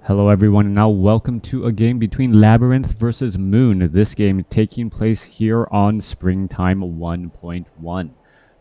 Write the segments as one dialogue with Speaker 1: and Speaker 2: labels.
Speaker 1: Hello everyone, and now welcome to a game between LabyRinth versus Moon. This game taking place here on Springtime 1.1.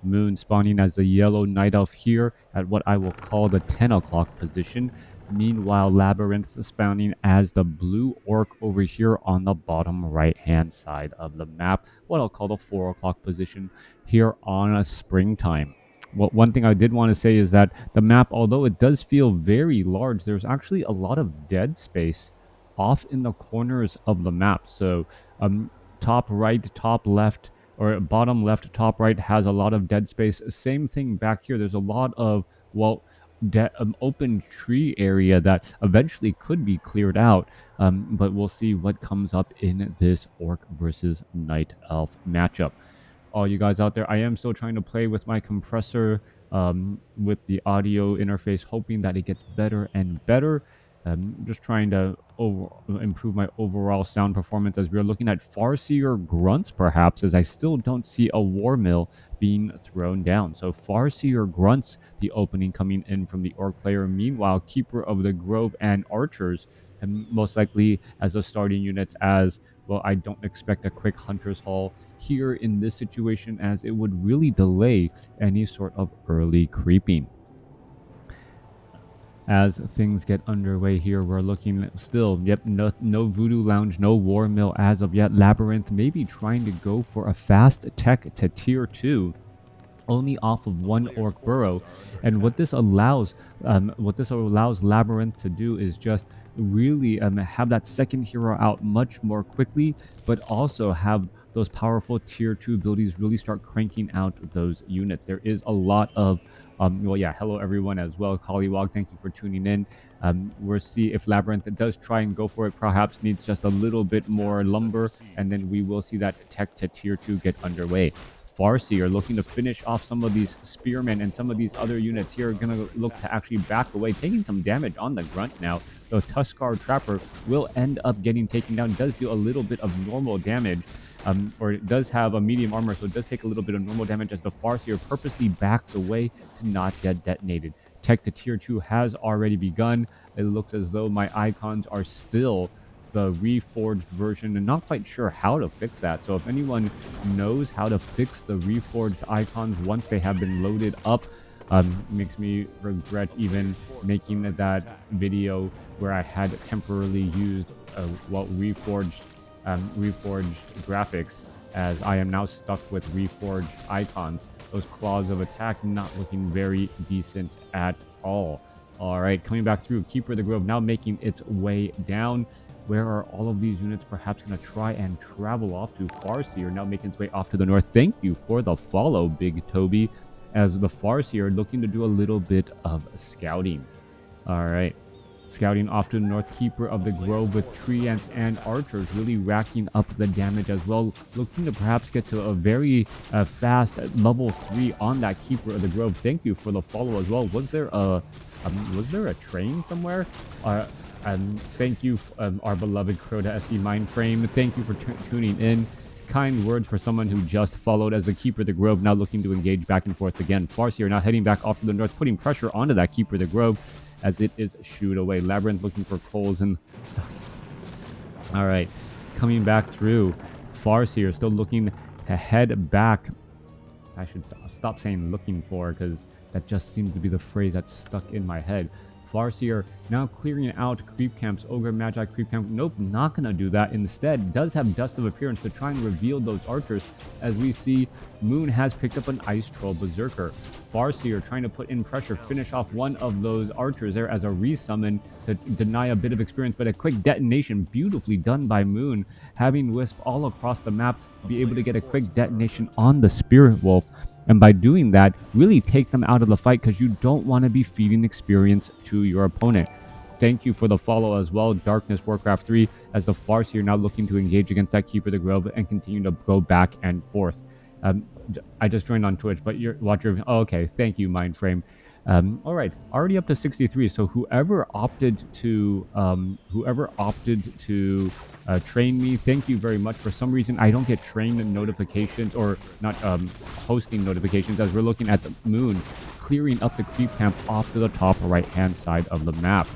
Speaker 1: Moon spawning as the yellow night elf here at what I will call the 10 o'clock position. Meanwhile, LabyRinth spawning as the blue orc over here on the bottom right hand side of the map, what I'll call the 4 o'clock position here on a Springtime. Well, one thing I did want to say is that the map, although it does feel very large, there's actually a lot of dead space off in the corners of the map. So top right, top left, or bottom left, top right has a lot of dead space. Same thing back here. There's a lot of, well, open tree area that eventually could be cleared out. But we'll see what comes up in this orc versus night elf matchup. All you guys out there, I am still trying to play with my compressor with the audio interface, hoping that it gets better and better. Just trying to improve my overall sound performance as we're looking at Farseer grunts, perhaps, as I still don't see a war mill being thrown down. So Farseer grunts, the opening coming in from the orc player. Meanwhile, Keeper of the Grove and archers, and most likely as the starting units, as well. I don't expect a quick Hunter's Haul here in this situation, as it would really delay any sort of early creeping. As things get underway here, we're looking still, yep, no Voodoo Lounge, no War Mill as of yet. LabyRinth maybe trying to go for a fast tech to tier 2, only off of one orc burrow. And what this allows LabyRinth to do is just really have that second hero out much more quickly, but also have those powerful tier 2 abilities really start cranking out those units. There is a lot of well, yeah, hello everyone as well. Collywog, thank you for tuning in. We'll see if LabyRinth does try and go for it, perhaps needs just a little bit more lumber, and then we will see that tech to tier 2 get underway. Farseer looking to finish off some of these spearmen, and some of these other units here are going to look to actually back away, taking some damage on the grunt now. The Tuskar Trapper will end up getting taken down, does do a little bit of normal damage, or it does have a medium armor, so it does take a little bit of normal damage as the Farseer purposely backs away to not get detonated. Tech to tier 2 has already begun. It looks as though my icons are still the reforged version, and not quite sure how to fix that. So if anyone knows how to fix the reforged icons once they have been loaded up, makes me regret even making that video where I had temporarily used reforged graphics, as I am now stuck with reforged icons. Those claws of attack not looking very decent at all. All right, coming back through, Keeper of the Grove now making its way down. Where are all of these units perhaps going to try and travel off to? Farseer now making its way off to the north. Thank you for the follow, Big Toby, as the Farseer looking to do a little bit of scouting. All right, scouting off to the north. Keeper of the Grove with treants and archers really racking up the damage as well, looking to perhaps get to a very fast level 3 on that Keeper of the Grove. Thank you for the follow as well. Was there a train somewhere? Thank you, our beloved Crota SE Mindframe. Thank you for tuning in. Kind words for someone who just followed, as the Keeper of the Grove now looking to engage back and forth again. Farseer now heading back off to the north, putting pressure onto that Keeper of the Grove as it is shooed away. LabyRinth looking for coals and stuff. All right, coming back through. Farseer still looking to head back. I should stop saying looking for, because that just seems to be the phrase that's stuck in my head. Farseer now clearing out creep camps. Ogre Magi creep camp. Nope, not gonna do that. Instead, does have Dust of Appearance to try and reveal those archers, as we see Moon has picked up an Ice Troll Berserker. Farseer trying to put in pressure, finish off one of those archers there as a resummon to deny a bit of experience, but a quick detonation beautifully done by Moon, having Wisp all across the map to be able to get a quick detonation on the Spirit Wolf. And by doing that, really take them out of the fight, because you don't want to be feeding experience to your opponent. Thank you for the follow as well, Darkness Warcraft 3, as the Farseer now looking to engage against that Keeper of the Grove and continue to go back and forth. I just joined on Twitch, but you're watching. Oh, okay, thank you, Mindframe. All right, already up to 63. So whoever opted to train me, thank you very much. For some reason, I don't get train notifications, or not hosting notifications, as we're looking at the Moon clearing up the creep camp off to the top right hand side of the map.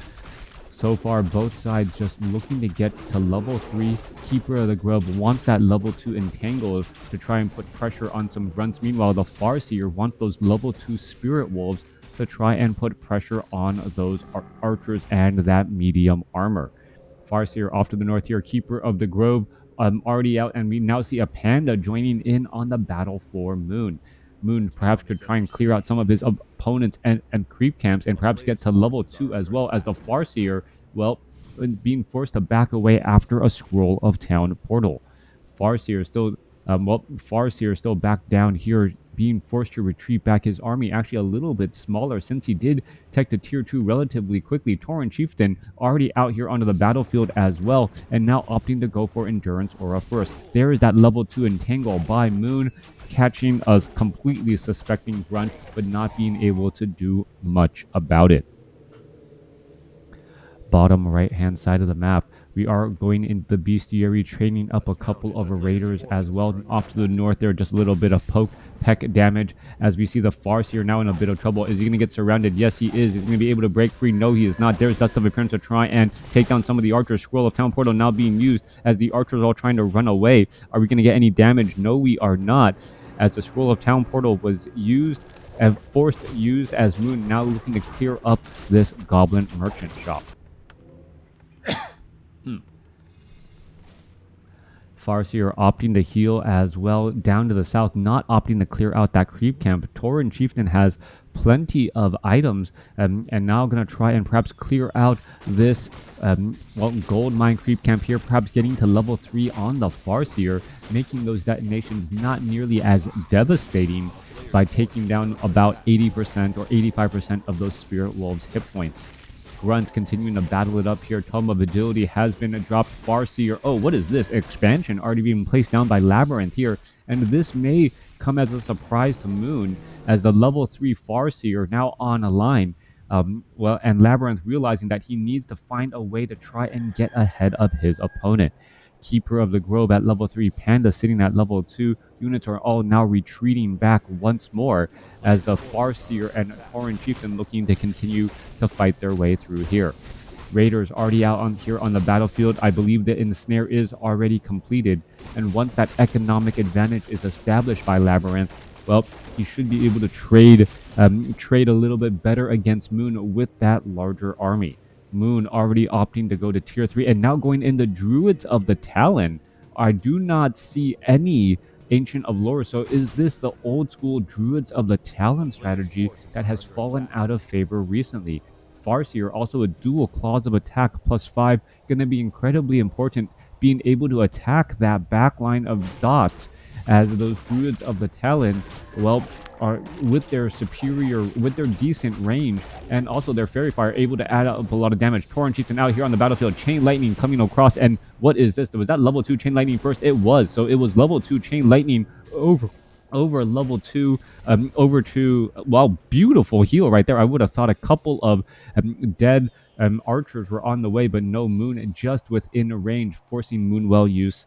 Speaker 1: So far, both sides just looking to get to level 3. Keeper of the Grove wants that level 2 Entangle to try and put pressure on some grunts. Meanwhile, the Farseer wants those level 2 Spirit Wolves to try and put pressure on those archers and that medium armor. Farseer off to the north here. Keeper of the Grove already out, and we now see a Panda joining in on the battle for Moon. Moon perhaps could try and clear out some of his opponents and creep camps and perhaps get to level 2 as well, as the Farseer, well, being forced to back away after a Scroll of Town portal. Farseer still, Farseer still back down here, being forced to retreat back. His army actually a little bit smaller since he did tech to tier 2 relatively quickly. Tauren Chieftain already out here onto the battlefield as well, and now opting to go for Endurance Aura first. There is that level 2 Entangle by Moon, catching a completely suspecting grunt, but not being able to do much about it. Bottom right hand side of the map, we are going into the bestiary, training up a couple of raiders as well. Off to the north there, just a little bit of peck damage as we see the Farseer now in a bit of trouble. Is he going to get surrounded? Yes, he is. He's going to be able to break free. No, he is not. There's Dust of Appearance to try and take down some of the archers. Scroll of Town portal now being used as the archers are all trying to run away. Are we going to get any damage? No, we are not, as the Scroll of Town portal was used and forced used as Moon now looking to clear up this goblin merchant shop. Farseer opting to heal as well down to the south, not opting to clear out that creep camp. Tauren Chieftain has plenty of items and now going to try and perhaps clear out this gold mine creep camp here, perhaps getting to level 3 on the Farseer, making those detonations not nearly as devastating by taking down about 80% or 85% of those Spirit Wolves hit points. Grunts continuing to battle it up here. Tome of Agility has been dropped. Farseer, oh, what is this? Expansion already being placed down by LabyRinth here, and this may come as a surprise to Moon, as the level 3 Farseer now on a line. And LabyRinth realizing that he needs to find a way to try and get ahead of his opponent. Keeper of the Grove at level 3, Panda sitting at level 2. Units are all now retreating back once more, as the Farseer and Tauren Chieftain looking to continue to fight their way through here. Raiders already out on the battlefield. I believe the ensnare is already completed, and once that economic advantage is established by LabyRinth, well, he should be able to trade a little bit better against Moon with that larger army. Moon already opting to go to tier 3 and now going into Druids of the Talon. I do not see any Ancient of Lore, so is this the old school Druids of the Talon strategy that has fallen out of favor recently? Farseer also a dual claws of attack +5, going to be incredibly important, being able to attack that backline of dots, as those Druids of the Talon, well, are with their decent range and also their Fairy Fire able to add up a lot of damage. Tauren Chieftain out here on the battlefield. Chain Lightning coming across, and what is this? Was that level 2 Chain Lightning first? It was. So it was level 2 Chain Lightning over level 2 over to, wow, beautiful heal right there. I would have thought a couple of dead archers were on the way, but no. Moon just within range, forcing Moonwell use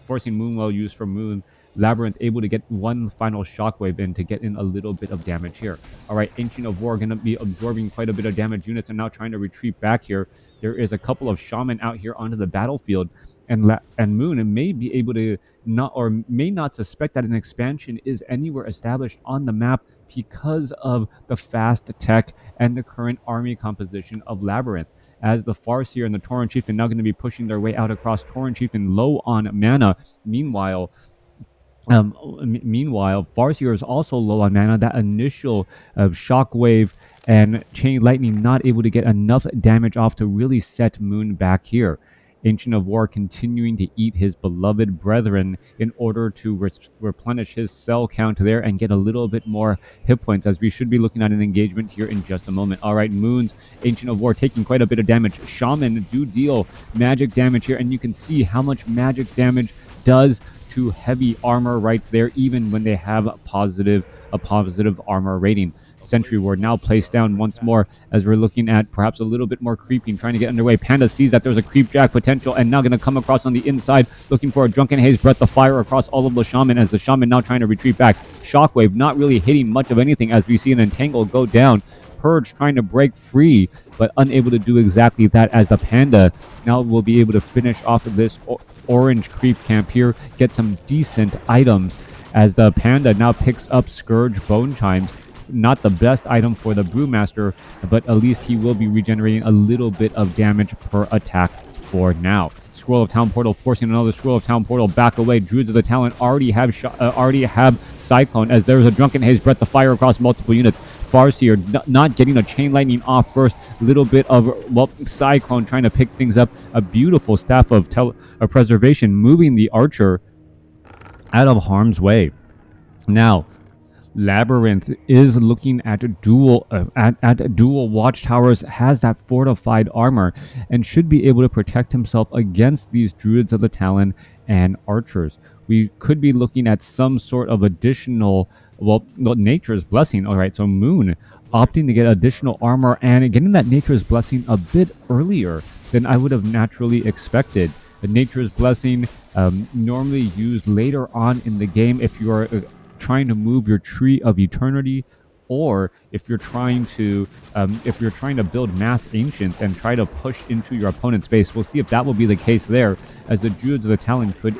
Speaker 1: forcing Moonwell use from Moon. LabyRinth able to get one final shockwave in to get in a little bit of damage here. All right, Ancient of War going to be absorbing quite a bit of damage. Units are now trying to retreat back here. There is a couple of shaman out here onto the battlefield, and Moon may be able to may not suspect that an expansion is anywhere established on the map because of the fast tech and the current army composition of LabyRinth, as the Farseer and the Tauren Chieftain now going to be pushing their way out across. Tauren Chieftain low on mana. Meanwhile, Farseer is also low on mana. That initial shockwave and Chain Lightning not able to get enough damage off to really set Moon back here. Ancient of War continuing to eat his beloved brethren in order to replenish his cell count there and get a little bit more hit points, as we should be looking at an engagement here in just a moment. All right, Moon's Ancient of War taking quite a bit of damage. Shaman do deal magic damage here, and you can see how much magic damage does to heavy armor right there, even when they have a positive armor rating. Sentry Ward now placed down once more, as we're looking at perhaps a little bit more creeping, trying to get underway. Panda sees that there's a creep jack potential and now going to come across on the inside, looking for a Drunken Haze, Breath of Fire across all of the Shaman, as the Shaman now trying to retreat back. Shockwave not really hitting much of anything, as we see an Entangle go down. Purge trying to break free, but unable to do exactly that, as the Panda now will be able to finish off of this orange creep camp here, get some decent items, as the Panda now picks up Scourge Bone Chimes. Not the best item for the Brewmaster, but at least he will be regenerating a little bit of damage per attack for now. Scroll of Town Portal forcing another Scroll of Town Portal back away. Druids of the Talon already have Cyclone, as there's a Drunken Haze Breath of Fire across multiple units. Farseer not getting a Chain Lightning off first. Little bit of, well, Cyclone trying to pick things up. A beautiful Staff of Preservation, moving the Archer out of harm's way. Now, LabyRinth is looking at dual watchtowers, has that fortified armor, and should be able to protect himself against these Druids of the Talon and Archers. We could be looking at some sort of additional, well, Nature's Blessing. All right, so Moon opting to get additional armor and getting that Nature's Blessing a bit earlier than I would have naturally expected. The Nature's Blessing normally used later on in the game if you are trying to move your Tree of Eternity, or if you're trying to build mass ancients and try to push into your opponent's base. We'll see if that will be the case there, as the Druids of the Talon could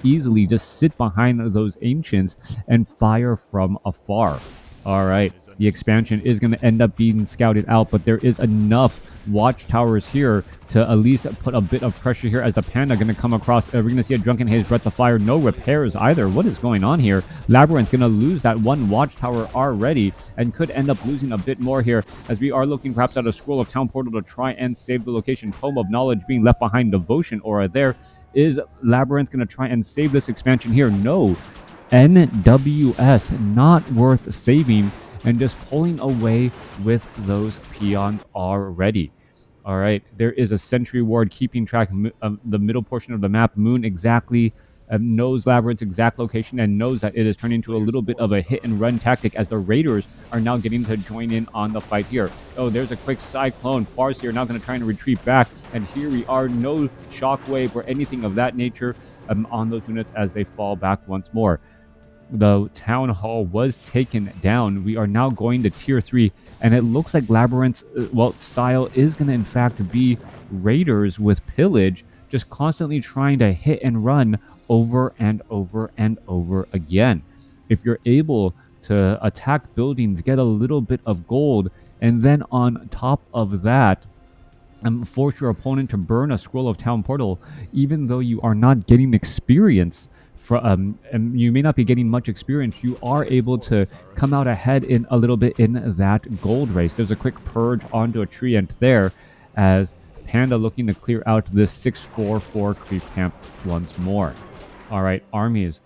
Speaker 1: easily just sit behind those ancients and fire from afar. All right, the expansion is going to end up being scouted out, but there is enough watchtowers here to at least put a bit of pressure here, as the Panda going to come across. We're going to see a Drunken Haze Breath of Fire. No repairs either. What is going on here? LabyRinth going to lose that one watchtower already, and could end up losing a bit more here, as we are looking perhaps at a Scroll of Town Portal to try and save the location. Tome of Knowledge being left behind. Devotion Aura there. Is LabyRinth going to try and save this expansion here? No. NWS not worth saving, and just pulling away with those peons already. All right, there is a Sentry Ward keeping track of the middle portion of the map. Moon exactly knows LabyRinth's exact location and knows that it is turning into a little bit of a hit and run tactic, as the Raiders are now getting to join in on the fight here. Oh, there's a quick Cyclone. Farseer now going to try and retreat back, and here we are. No Shockwave or anything of that nature on those units as they fall back once more. The Town Hall was taken down. We are now going to Tier 3, and it looks like LabyRinth's style is going to in fact be Raiders with Pillage, just constantly trying to hit and run over and over and over again. If you're able to attack buildings, get a little bit of gold, and then on top of that, force your opponent to burn a Scroll of Town Portal, even though you are not getting experience, and you may not be getting much experience, you are able to come out ahead in a little bit in that gold race. There's a quick purge onto a treant there, as Panda looking to clear out this 644 creep camp once more. All right, armies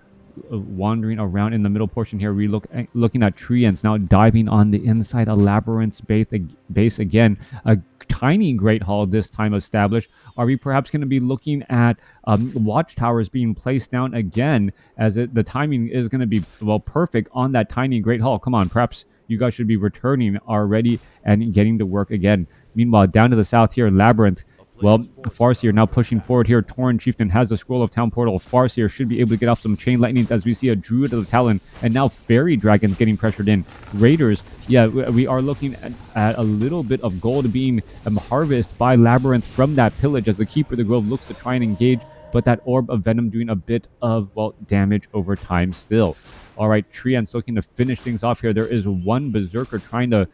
Speaker 1: wandering around in the middle portion here. We looking at treants now diving on the inside of LabyRinth's base again. A tiny Great Hall this time established. Are we perhaps going to be looking at watchtowers being placed down again, as the timing is going to be, well, perfect on that tiny Great Hall? Come on, perhaps you guys should be returning already and getting to work again. Meanwhile, down to the south here, LabyRinth, well, Farseer now pushing forward here. Tauren Chieftain has the Scroll of Town Portal. Farseer should be able to get off some Chain Lightnings, as we see a Druid of the Talon, and now Fairy Dragons getting pressured in. Raiders, yeah, we are looking at a little bit of gold being harvested by LabyRinth from that pillage, as the Keeper of the Grove looks to try and engage, but that Orb of Venom doing a bit of, well, damage over time still. All right, treants looking to finish things off here. There is one Berserker trying to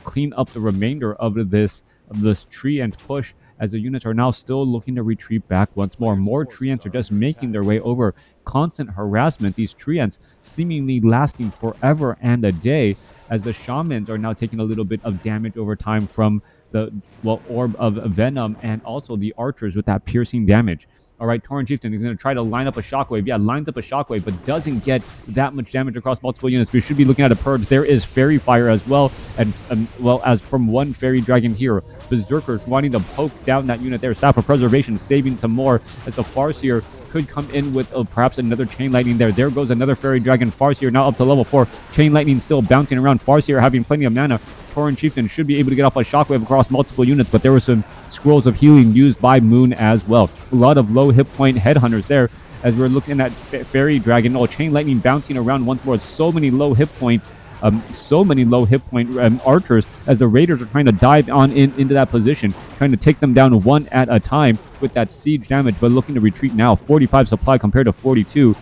Speaker 1: clean up the remainder of this treant push, as the units are now still looking to retreat back once more. More treants are just making their way over. Constant harassment, these treants seemingly lasting forever and a day, as the Shamans are now taking a little bit of damage over time from the, well, Orb of Venom, and also the Archers with that piercing damage. All right, Tauren Chieftain is going to try to line up a Shockwave. Yeah, lines up a Shockwave, but doesn't get that much damage across multiple units. We should be looking at a Purge. There is Fairy Fire as well, and well, as from one Fairy Dragon here. Berserkers wanting to poke down that unit there. Staff of Preservation saving some more, as the Farseer could come in with perhaps another Chain Lightning there. There goes another Fairy Dragon. Farseer now up to level 4. Chain Lightning still bouncing around. Farseer having plenty of mana. Tauren Chieftain should be able to get off a Shockwave across multiple units, but there were some Scrolls of Healing used by Moon as well. A lot of low hit point Headhunters there, as we're looking at Fairy Dragon. Oh, Chain Lightning bouncing around once more. So many low hit point so many low hit point archers as the raiders are trying to dive on into that position, trying to take them down one at a time with that siege damage, but looking to retreat now. 45 supply compared to 42.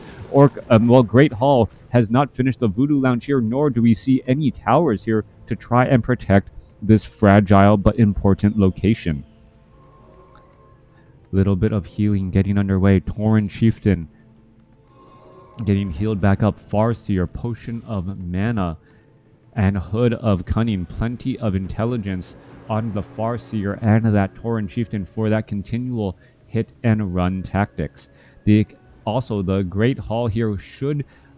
Speaker 1: Great Hall has not finished the Voodoo Lounge here, nor do we see any towers here to try and protect this fragile but important location. Little bit of healing getting underway. Tauren Chieftain getting healed back up. Farseer, Potion of Mana, and Hood of Cunning. Plenty of intelligence on the Farseer and that Tauren Chieftain for that continual hit and run tactics. Also, the Great Hall here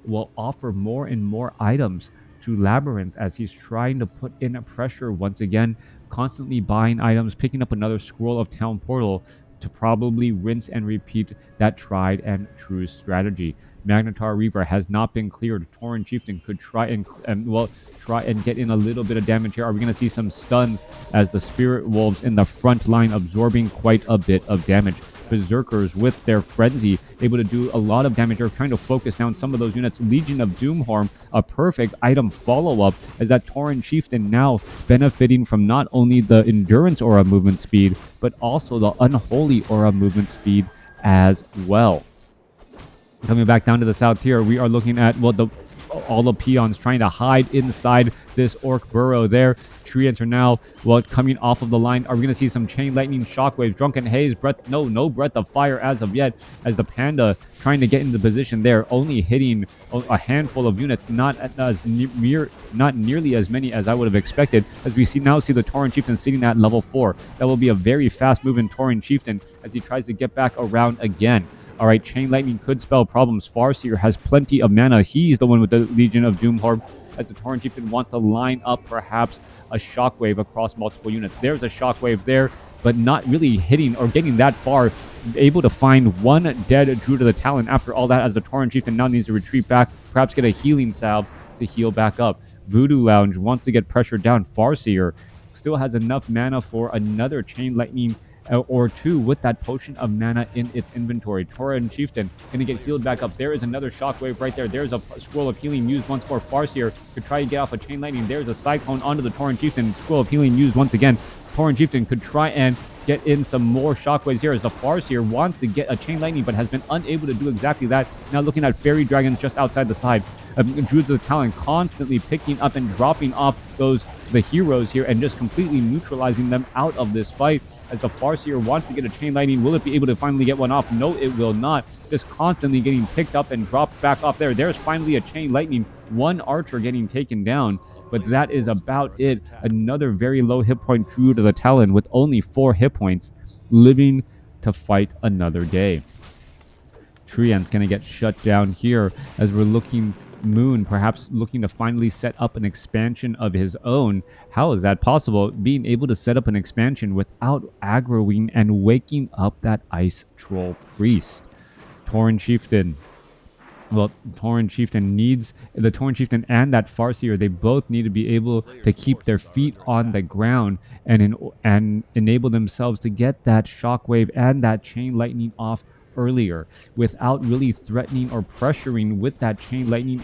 Speaker 1: will offer more and more items to LabyRinth as he's trying to put in a pressure once again, constantly buying items, picking up another Scroll of Town Portal to probably rinse and repeat that tried and true strategy. Magnetar Reaver has not been cleared. Tauren Chieftain could try and get in a little bit of damage here. Are we going to see some stuns as the Spirit Wolves in the front line absorbing quite a bit of damage? Berserkers with their Frenzy able to do a lot of damage. They're trying to focus down some of those units. Legion of Doomhorn, a perfect item follow-up as that Tauren Chieftain now benefiting from not only the Endurance Aura movement speed, but also the Unholy Aura movement speed as well. Coming back down to the south here, we are looking at all the peons trying to hide inside this orc burrow there. Treants are now, coming off of the line. Are we going to see some Chain Lightning, Shockwaves, Drunken Haze, no Breath of Fire as of yet, as the Panda trying to get into position there, only hitting a handful of units, not nearly as many as I would have expected, as we now see the Tauren Chieftain sitting at level 4. That will be a very fast-moving Tauren Chieftain as he tries to get back around again. All right, Chain Lightning could spell problems. Farseer has plenty of mana. He's the one with the Legion of Doomhorn, as the Tauren Chieftain wants to line up perhaps a Shockwave across multiple units. There's a Shockwave there, but not really hitting or getting that far. Able to find one dead Druid of the Talon after all that, as the Tauren Chieftain now needs to retreat back, perhaps get a healing salve to heal back up. Voodoo Lounge wants to get pressured down. Farseer still has enough mana for another Chain Lightning or two with that Potion of Mana in its inventory. Tauren Chieftain going to get healed back up. There is another Shockwave right there. There's a Scroll of Healing used once more. Farseer to try to get off a Chain Lightning. There's a Cyclone onto the Tauren Chieftain. Scroll of Healing used once again. Tauren Chieftain could try and get in some more Shockwaves here as the Farseer wants to get a Chain Lightning but has been unable to do exactly that. Now looking at Fairy Dragons just outside the side. Druids of the Talon constantly picking up and dropping off the heroes here and just completely neutralizing them out of this fight as the Farseer wants to get a Chain Lightning. Will it be able to finally get one off? No, it will not. Just constantly getting picked up and dropped back off there. There's finally a Chain Lightning. One archer getting taken down, but that is about it. Another very low hit point Druid of the Talon with only 4 hit points, living to fight another day. Treant's going to get shut down here as we're looking. Moon perhaps looking to finally set up an expansion of his own. How is that possible? Being able to set up an expansion without aggroing and waking up that Ice Troll Priest. Tauren Chieftain. Tauren Chieftain needs the Tauren Chieftain and that Farseer. They both need to be able to keep their feet on the ground and enable themselves to get that Shockwave and that Chain Lightning off earlier without really threatening or pressuring with that Chain Lightning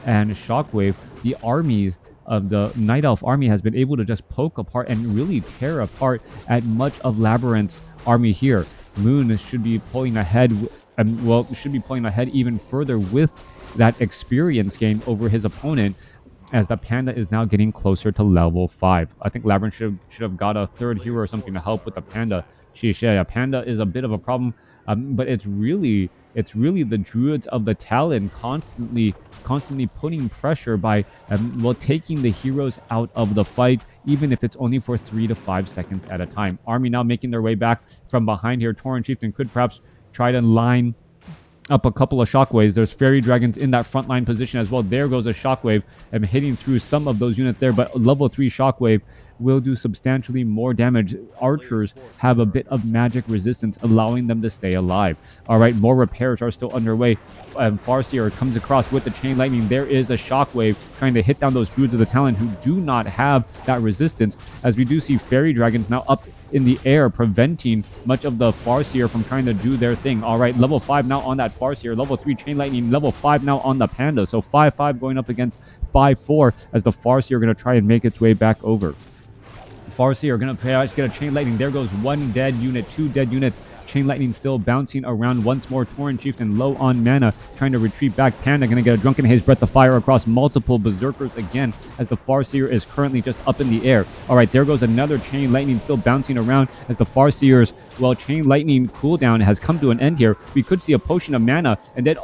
Speaker 1: and Shockwave. The armies of the Night Elf army has been able to just poke apart and really tear apart at much of LabyRinth's army here. Moon should be pulling ahead, even further with that experience gain over his opponent, as the Panda is now getting closer to level 5. I think LabyRinth should have got a third hero or something to help with the Panda. Panda is a bit of a problem. But it's really the Druids of the Talon constantly putting pressure by taking the heroes out of the fight, even if it's only for 3 to 5 seconds at a time. Army now making their way back from behind here. Tauren Chieftain could perhaps try to line up a couple of Shockwaves. There's Fairy Dragons in that frontline position as well. There goes a Shockwave and hitting through some of those units there, but level 3 Shockwave will do substantially more damage. Archers have a bit of magic resistance, allowing them to stay alive. All right, more repairs are still underway. Farseer comes across with the chain lightning. There is a shockwave trying to hit down those Druids of the Talon who do not have that resistance, as we do see fairy dragons now up in the air, preventing much of the Farseer from trying to do their thing. All right, level 5 now on that Farseer, level 3 chain lightning, level 5 now on the Panda. So 5-5 going up against 5-4 as the Farseer are going to try and make its way back over. Farseer are going to get a chain lightning. There goes one dead unit, 2 dead units. Chain lightning still bouncing around once more. Tauren Chieftain low on mana, trying to retreat back. Panda gonna get a Drunken Haze Breath of Fire across multiple Berserkers again, as the Farseer is currently just up in the air. All right, there goes another Chain Lightning still bouncing around as the Farseer's, well, Chain Lightning cooldown has come to an end here. We could see a Potion of Mana, and then,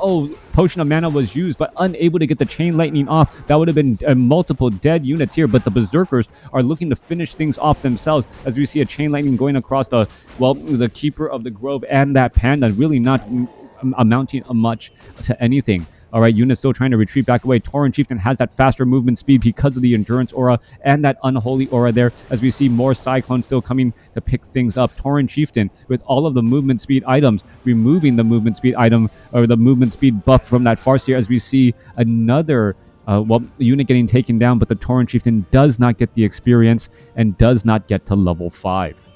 Speaker 1: Potion of Mana was used, but unable to get the Chain Lightning off. That would have been multiple dead units here, but the Berserkers are looking to finish things off themselves, as we see a Chain Lightning going across the Keeper of the Grove and that Panda, really not amounting much to anything. All right, units still trying to retreat back away. Tauren Chieftain has that faster movement speed because of the Endurance Aura and that Unholy Aura there, as we see more Cyclones still coming to pick things up. Tauren Chieftain with all of the movement speed items, removing the movement speed item or the movement speed buff from that Farseer, as we see another unit getting taken down, but the Tauren Chieftain does not get the experience and does not get to level 5.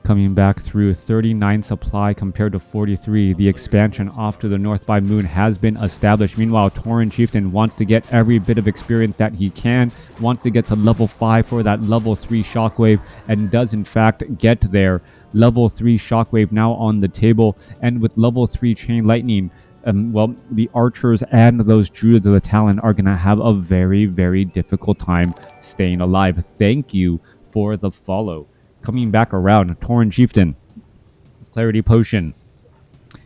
Speaker 1: Coming back through 39 supply compared to 43. The expansion off to the north by Moon has been established. Meanwhile, Tauren Chieftain wants to get every bit of experience that he can, wants to get to level 5 for that level 3 Shockwave, and does in fact get there. Level 3 Shockwave now on the table, and with level 3 Chain Lightning, the archers and those Druids of the Talon are going to have a very, very difficult time staying alive. Thank you for the follow. Coming back around, Tauren Chieftain, Clarity Potion,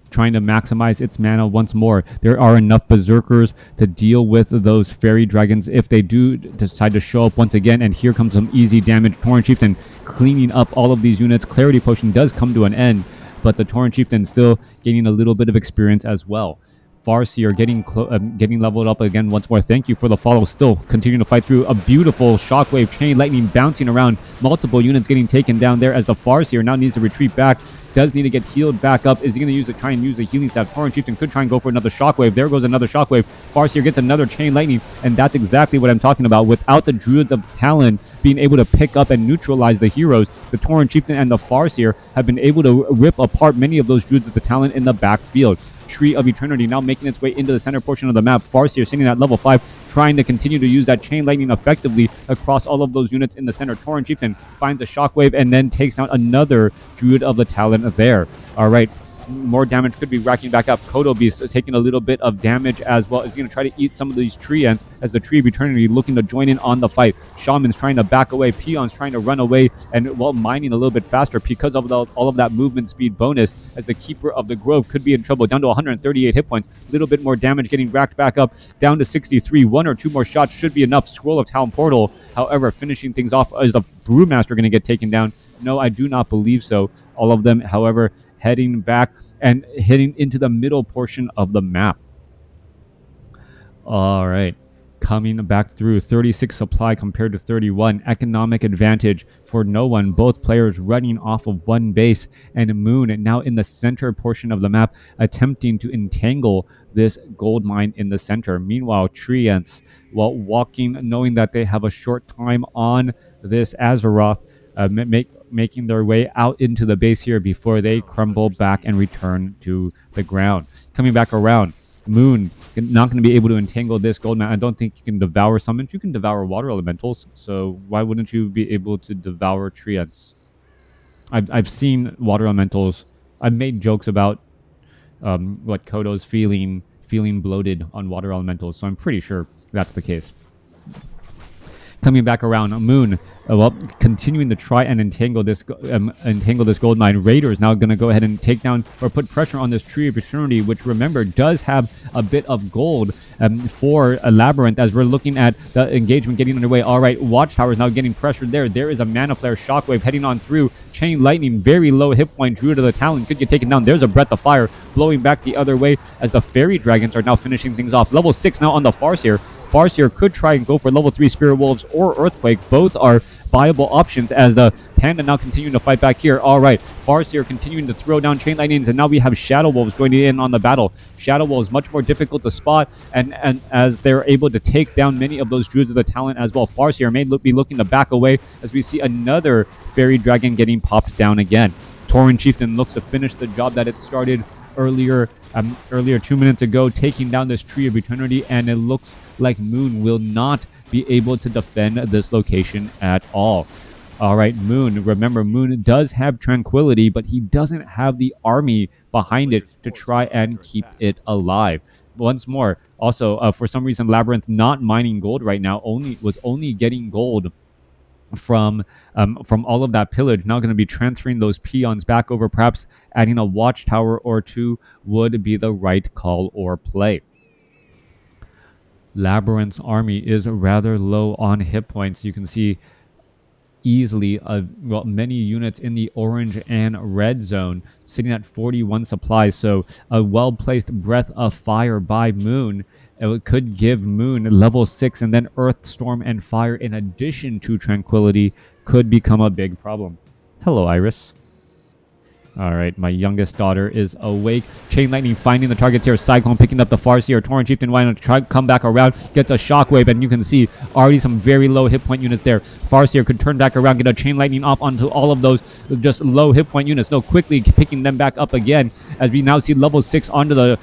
Speaker 1: trying to maximize its mana once more. There are enough Berserkers to deal with those Fairy Dragons if they do decide to show up once again, and here comes some easy damage. Tauren Chieftain cleaning up all of these units. Clarity Potion does come to an end, but the Tauren Chieftain still gaining a little bit of experience as well. Farseer getting leveled up again once more. Thank you for the follow. Still continuing to fight through a beautiful Shockwave Chain Lightning bouncing around. Multiple units getting taken down there as the Farseer now needs to retreat back. Does need to get healed back up. Is he going to try and use the healing staff? Tauren Chieftain could try and go for another Shockwave. There goes another Shockwave. Farseer gets another Chain Lightning, and that's exactly what I'm talking about. Without the Druids of Talon being able to pick up and neutralize the heroes, the Tauren Chieftain and the Farseer have been able to rip apart many of those Druids of the Talon in the backfield. Tree of Eternity now making its way into the center portion of the map. Farseer sitting at level 5, trying to continue to use that Chain Lightning effectively across all of those units in the center. Tauren Chieftain finds a Shockwave and then takes down another Druid of the Talon there. All right. More damage could be racking back up. Kodo Beast taking a little bit of damage as well. Is going to try to eat some of these tree ants as the Tree of Eternity looking to join in on the fight. Shaman's trying to back away. Peon's trying to run away and mining a little bit faster because of all of that movement speed bonus, as the Keeper of the Grove could be in trouble. Down to 138 hit points. A little bit more damage getting racked back up. Down to 63. 1 or 2 more shots should be enough. Scroll of Talon Portal, however, finishing things off. Is the Brewmaster going to get taken down? No, I do not believe so. All of them, however, heading back and heading into the middle portion of the map. All right. Coming back through 36 supply compared to 31. Economic advantage for no one. Both players running off of one base, and Moon now in the center portion of the map attempting to entangle this gold mine in the center. Meanwhile, Treants, while walking, knowing that they have a short time on this Azeroth, making their way out into the base here before they crumble back and return to the ground. Coming back around, Moon not going to be able to entangle this gold mine. I don't think you can devour summons. You can devour water elementals, so why wouldn't you be able to devour treants? I've seen water elementals. I've made jokes about what Kodo's feeling bloated on water elementals, so I'm pretty sure that's the case. Coming back around, Moon, continuing to try and entangle this gold mine. Raider is now going to go ahead and take down or put pressure on this Tree of Eternity, which, remember, does have a bit of gold for a LabyRinth, as we're looking at the engagement getting underway. All right, Watchtower is now getting pressured there. There is a Mana Flare Shockwave heading on through. Chain Lightning, very low hit point. Druid of the Talon could get taken down. There's a Breath of Fire blowing back the other way as the Fairy Dragons are now finishing things off. Level 6 now on the Farseer. Farseer could try and go for level 3 Spirit Wolves or Earthquake. Both are viable options as the Panda now continuing to fight back here. All right, Farseer continuing to throw down Chain Lightnings, and now we have Shadow Wolves joining in on the battle. Shadow Wolves much more difficult to spot, and as they're able to take down many of those Druids of the Talent as well. Farseer may be looking to back away as we see another Fairy Dragon getting popped down again. Tauren Chieftain looks to finish the job that it started earlier 2 minutes ago, taking down this Tree of Eternity, and it looks like Moon will not be able to defend this location at all. All right, Moon. Remember, Moon does have Tranquility, but he doesn't have the army behind it to try and keep it alive. Once more, also, for some reason, LabyRinth not mining gold right now, was only getting gold from all of that pillage. Now going to be transferring those peons back over. Perhaps adding a watchtower or two would be the right call or play. LabyRinth's army is rather low on hit points. You can see easily many units in the orange and red zone sitting at 41 supplies. So a well-placed Breath of Fire by Moon, it could give Moon level 6, and then Earth, Storm, and Fire in addition to Tranquility could become a big problem. Hello, Iris. All right, my youngest daughter is awake. Chain Lightning finding the targets here. Cyclone picking up the Farseer. Tauren Chieftain wanting to try to come back around. Gets a Shockwave, and you can see already some very low hit point units there. Farseer could turn back around, get a Chain Lightning off onto all of those just low hit point units. No, quickly picking them back up again as we now see level 6 onto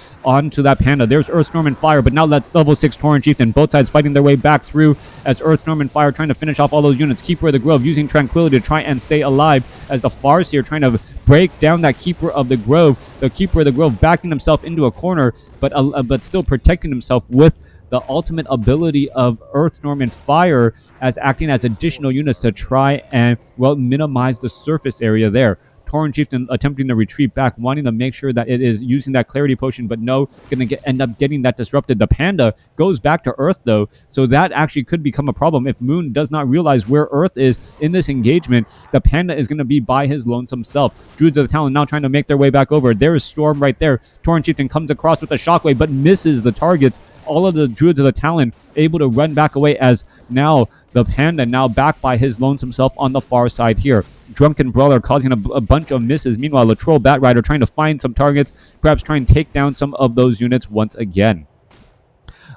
Speaker 1: that Panda. There's Earth, Storm, and Fire, but now that's level 6 Tauren Chieftain. Both sides fighting their way back through as Earth, Storm, and Fire trying to finish off all those units. Keeper of the Grove using Tranquility to try and stay alive as the Farseer trying to break down that Keeper of the Grove. The Keeper of the Grove backing himself into a corner, but still protecting himself with the ultimate ability of Earth, Storm, and Fire as acting as additional units to try and, well, minimize the surface area there. Tauren Chieftain attempting to retreat back, wanting to make sure that it is using that Clarity Potion, but no, going to end up getting that disrupted. The Panda goes back to Earth, though, so that actually could become a problem. If Moon does not realize where Earth is in this engagement, the Panda is going to be by his lonesome self. Druids of the Talon now trying to make their way back over. There is Storm right there. Tauren Chieftain comes across with a Shockwave, but misses the targets. All of the Druids of the Talon able to run back away as now the Panda now back by his lonesome self on the far side here. Drunken Brawler causing a bunch of misses. Meanwhile, Latrell Batrider trying to find some targets, perhaps try and take down some of those units once again.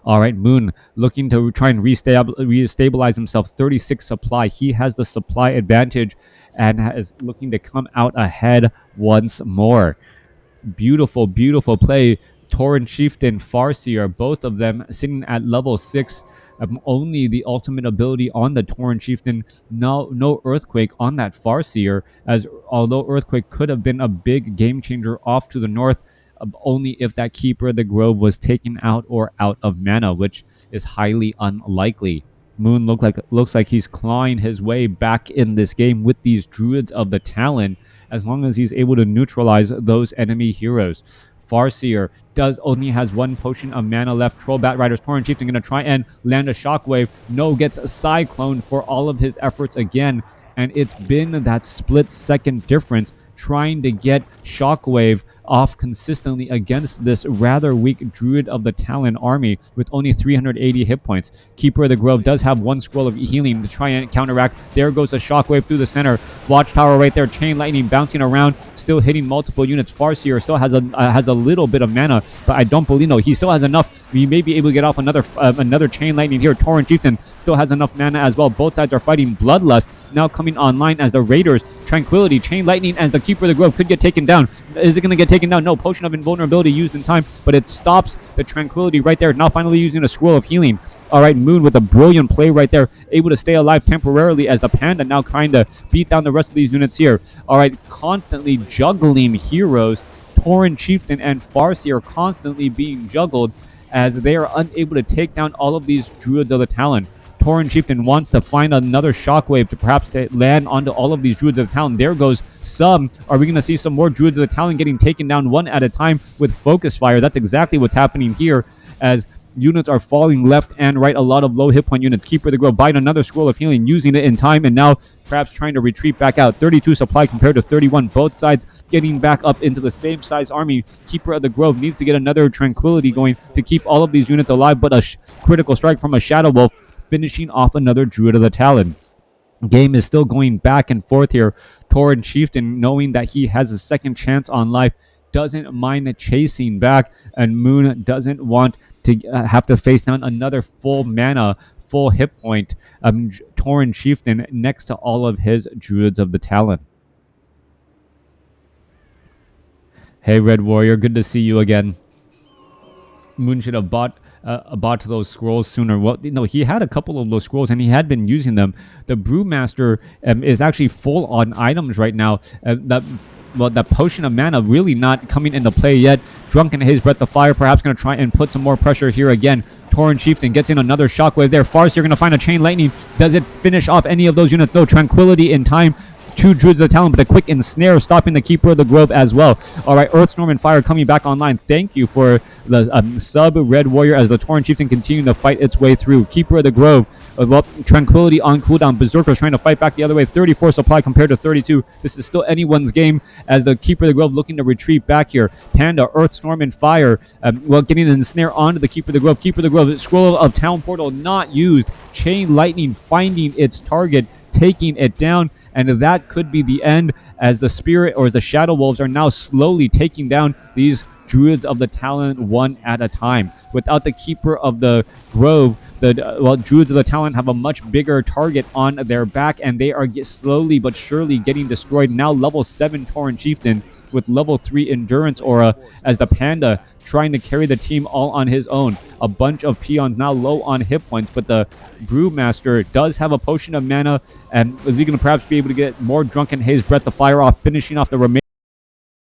Speaker 1: All right, Moon looking to try and restabilize himself. 36 supply. He has the supply advantage and is looking to come out ahead once more. Beautiful, beautiful play. Tauren Chieftain, Farseer, both of them sitting at level 6. Only the ultimate ability on the Tauren Chieftain. No Earthquake on that Farseer, as although Earthquake could have been a big game changer off to the north, only if that Keeper of the Grove was taken out or out of mana, which is highly unlikely. Moon looks like he's clawing his way back in this game with these Druids of the Talon, as long as he's able to neutralize those enemy heroes. Farseer only has 1 potion of mana left. Troll Batrider's Tauren Chieftain going to try and land a Shockwave. No, gets a Cyclone for all of his efforts again. And it's been that split-second difference trying to get Shockwave off consistently against this rather weak Druid of the Talon army with only 380 hit points. Keeper of the Grove does have 1 scroll of healing to try and counteract. There goes a Shockwave through the center. Watchtower right there. Chain Lightning bouncing around, still hitting multiple units. Farseer still has a little bit of mana, but I don't believe, no, he still has enough. We may be able to get off another Chain Lightning here. Tauren Chieftain still has enough mana as well. Both sides are fighting. Bloodlust now coming online as the Raiders. Tranquility, Chain Lightning as the Keeper of the Grove could get taken down. Is it going to get taken down? No, Potion of Invulnerability used in time, but it stops the Tranquility right there. Now finally using a Scroll of Healing. All right, Moon with a brilliant play right there, able to stay alive temporarily as the Panda now kind of beat down the rest of these units here. All right, constantly juggling heroes. Tauren Chieftain and Farseer constantly being juggled as they are unable to take down all of these Druids of the Talon. Tauren Chieftain wants to find another Shockwave to perhaps land onto all of these Druids of the Talon. There goes some. Are we going to see some more Druids of the Talon getting taken down one at a time with Focus Fire? That's exactly what's happening here as units are falling left and right. A lot of low hit point units. Keeper of the Grove buying another scroll of healing, using it in time, and now perhaps trying to retreat back out. 32 supply compared to 31. Both sides getting back up into the same size army. Keeper of the Grove needs to get another tranquility going to keep all of these units alive, but a critical strike from a Shadow Wolf finishing off another Druid of the Talon. Game is still going back and forth here. Tauren Chieftain, knowing that he has a second chance on life, doesn't mind chasing back, and Moon doesn't want to have to face down another full mana, full hit point Tauren Chieftain next to all of his Druids of the Talon. Hey, Red Warrior, good to see you again. Moon should have bought those scrolls sooner. Well, no, he had a couple of those scrolls and he had been using them. The Brewmaster is actually full on items right now. That potion of mana really not coming into play yet. Drunken Haze, Breath of Fire, perhaps going to try and put some more pressure here again. Tauren Chieftain gets in another shockwave there. Farseer going to find a Chain Lightning. Does it finish off any of those units? No. Tranquility in time. 2 Druids of the Talon, but a quick ensnare stopping the Keeper of the Grove as well. All right, Earthstorm and Fire coming back online. Thank you for the sub Red Warrior as the Tauren Chieftain continuing to fight its way through. Keeper of the Grove, Tranquility on cooldown. Berserker's trying to fight back the other way. 34 supply compared to 32. This is still anyone's game as the Keeper of the Grove looking to retreat back here. Panda, Earthstorm, and Fire, getting an ensnare onto the Keeper of the Grove. Keeper of the Grove, Scroll of Town Portal not used. Chain Lightning finding its target, taking it down, and that could be the end as the Spirit or as the Shadow Wolves are now slowly taking down these Druids of the Talon one at a time. Without the Keeper of the Grove, the Druids of the Talon have a much bigger target on their back, and they are slowly but surely getting destroyed. Now level 7 Tauren Chieftain with level 3 Endurance Aura as the Panda trying to carry the team all on his own. A bunch of peons now low on hit points, but the Brewmaster does have a potion of mana, and is he going to perhaps be able to get more Drunken Haze, Breath of Fire off, finishing off the remaining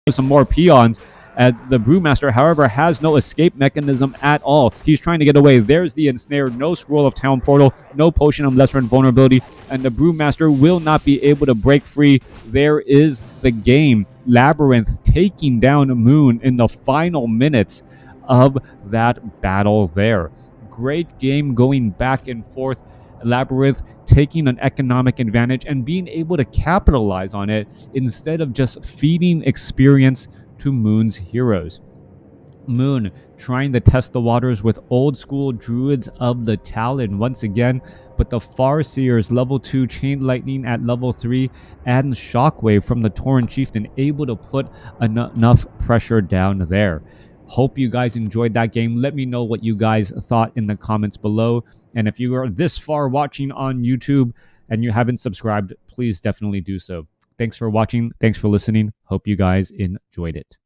Speaker 1: some more peons. The Brewmaster, however, has no escape mechanism at all. He's trying to get away. There's the ensnare. No Scroll of Town Portal. No Potion of Lesser Invulnerability. And the Brewmaster will not be able to break free. There is the game. LabyRinth taking down Moon in the final minutes of that battle there. Great game going back and forth. LabyRinth taking an economic advantage and being able to capitalize on it instead of just feeding experience to Moon's heroes. Moon trying to test the waters with old school Druids of the Talon once again, but the Farseers level 2 Chain Lightning at level 3 and Shockwave from the Tauren Chieftain able to put enough pressure down there. Hope you guys enjoyed that game. Let me know what you guys thought in the comments below. And if you are this far watching on YouTube and you haven't subscribed, please definitely do so. Thanks for watching. Thanks for listening. Hope you guys enjoyed it.